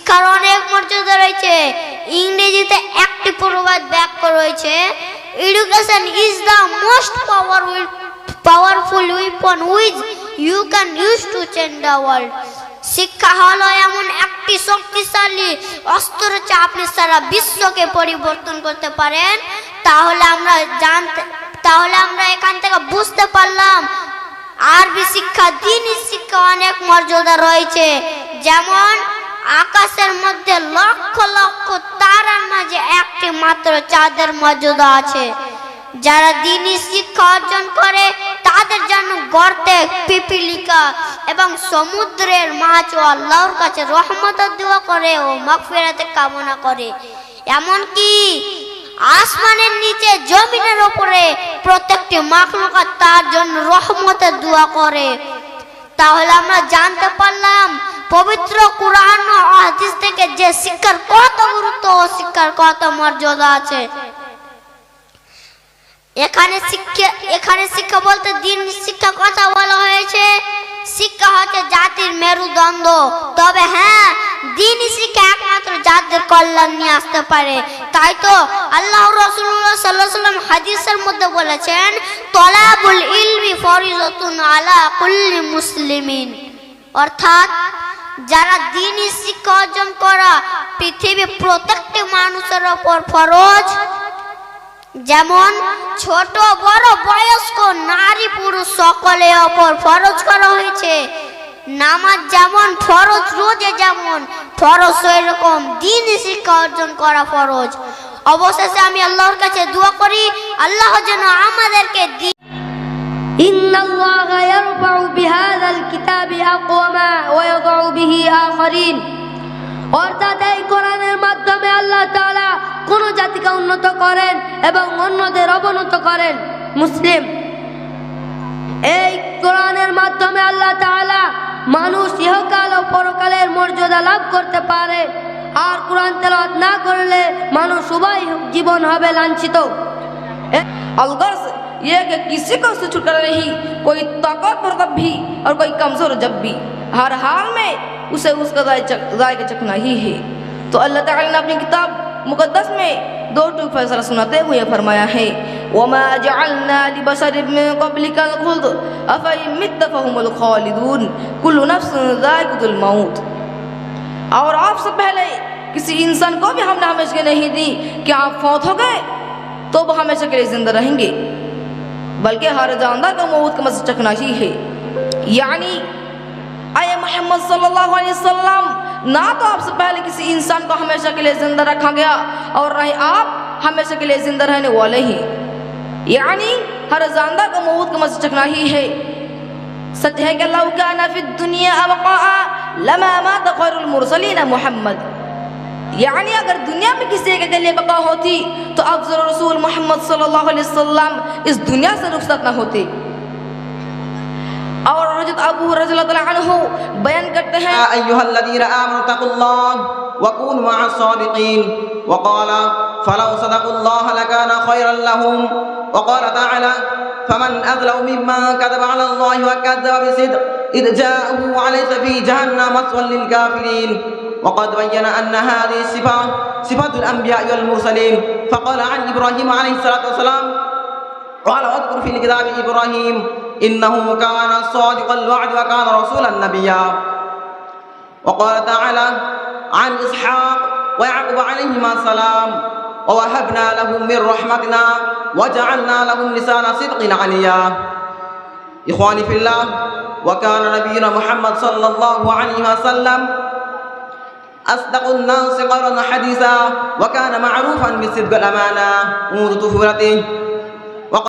শিক্ষার অনেক মর্যাদা রয়েছে। ইংরেজিতে একটি প্রবাদ বাক্য রয়েছে, education is the most powerful weapon which you can use to change the world. শিক্ষা হলো এমন একটি শক্তিশালী অস্ত্র যা আপনি সারা বিশ্বকে পরিবর্তন করতে পারেন। তাহলে আমরা এখান থেকে বুঝতে পারলাম আরবি শিক্ষা, দ্বীনি শিক্ষা অনেক মর্যাদা রয়েছে। যেমন আকাশের মধ্যে লক্ষ লক্ষ তারার মাঝে একটি মাত্র চাঁদের মর্যাদা আছে। যারা দ্বীনি শিক্ষা অর্জন করে তাদের জন্য গর্তে পিপিলিকা এবং সমুদ্রের মাছ ও আল্লাহর কাছে রহমতের দোয়া করে ও মাগফিরাতের কামনা করে। এমনকি আসমানের নিচে জমিনের উপরে প্রত্যেকটি মাখলুকাত তার জন্য রহমতের দোয়া করে। তাহলে আমরা জানতে পারলাম পবিত্র কুরআন ও হাদিস থেকে যে শিক্ষার কত গুরুত্ব ও শিক্ষার কত মর্যাদা আছে। এখানে শিক্ষা বলতে দ্বীন শিক্ষা কথা বলা হয়েছে। শিক্ষা হচ্ছে জাতির মেরুদণ্ড। তবে হ্যাঁ, দ্বীনি শিক্ষা একমাত্র জাতির কল্যাণ নিয়ে আসতে পারে। তাই তো আল্লাহ রাসূলুল্লাহ সাল্লাল্লাহু আলাইহি ওয়াসাল্লাম হাদিসের মধ্যে বলেছেন, তলাবুল ইলমি ফরিজাতুন আলা কুল্লি মুসলিমিন। অর্থাৎ যারা দ্বীনি শিক্ষা অর্জন করা পৃথিবীর প্রত্যেকটি মানুষের উপর ফরজ। যেমন ছোট বড় বয়স্ক নারী পুরুষ সকলের উপর ফরজ করা হয়েছে। নামাজ যেমন ফরজ, রোজা যেমন ফরজ, সেরকম দ্বীনি শিক্ষা অর্জন করা ফরজ। অবশেষে আমি আল্লাহর কাছে দোয়া করি আল্লাহ যেন আমাদেরকে ইন্নাল্লাহা ইয়ারফাউ বিহাযাল কিতাবি আকওয়ামা ওয়া ইয়াযউ বিহি আখারিন। অর্থাৎ এই কোরআনের মাধ্যমে আল্লাহ তাআলা কোন জাতিকে উন্নত করেন এবং অন্যদের অবনত করেন। মুসলিম, এই কোরআনের মাধ্যমে আল্লাহ তাআলা মানুষ ইহকাল ও পরকালের মর্যাদা লাভ করতে পারে। আর কোরআন তেলাওয়াত না করলে মানুষ উভয় জীবন হবে লাঞ্ছিত। अलगर्ज ये कि किसी को उससे छुटकारा नहीं, कोई ताकतवर तब भी और कोई कमजोर जब भी, हर हाल में उसे उसका दाय का चखना ही है। तो अल्लाह ताला ने अपनी किताब मुकद्दस में दो टूक फैसला सुनाते हुए फरमाया है, वमा जअलना लिबशरिन मिन क़ब्लिकल खुल्द अफ़इन मित्त फ़हुमुल ख़ालिदून कुल्लु नफ्सिन ज़ाइक़तुल मौत। और आपसे पहले किसी इंसान को भी हमने हमेशा नहीं दी कि आप फौत हो गए तो वो हमेशा के लिए जिंदा रहेंगे, बल्कि हर जानदार का मौत का मज़ा चखना ही है। यानी आए मोहम्मद सल्लल्लाहु अलैहि वसल्लम, ना तो आपसे पहले किसी इंसान को हमेशा के लिए जिंदा रखा गया और ना ही आप हमेशा के लिए जिंदा रहने वाले हैं। यानी हर जानदार का मौत का मज़ा चखना ही है। सच है कि लौ काना फिद दुनिया अबक़ा लमा मात ख़ैरुल मुरसलीन मोहम्मद। यानी अगर दुनिया में किसी एक के लिए बका होती तो अफज़ल रसूल मोहम्मद सल्लल्लाहु अलैहि वसल्लम इस दुनिया से रुखसत न होते। और हज़रत अबू हुरैरा रज़ियल्लाहु अन्हु बयान करते हैं, अय्युहल्लज़ीना आमनु तक़ुल्लाह व कूनु मअस सादिक़ीन व क़ाला फलौ सदक़ुल्लाह लकाना ख़ैरन लहुम व क़ाला तआला फमन अज़लमु मिम्मन कज़ब अलल्लाहि व कज़्ज़ब बिसिद्क़ इज़ जाअहु व लैसा फ़ी जहन्नम मस्वन लिलकाफ़िरीन। وقد بين أن هذه الصفة صفة الأنبياء والمرسلين، فقال عن إبراهيم عليه الصلاة والسلام قال واذكر في الكتاب إبراهيم إنه كان صادق الوعد وكان رسولا نبيا. وقال تعالى عن إسحاق ويعقوب عليهما السلام ووهبنا لهم من رحمتنا وجعلنا لهم لسان صدق عليا. إخواني في الله، وكان نبينا محمد صلى الله عليه وسلم أصدق الناس قرن حديثا وكان معروفا بالصدق والأمانة منذ طفولته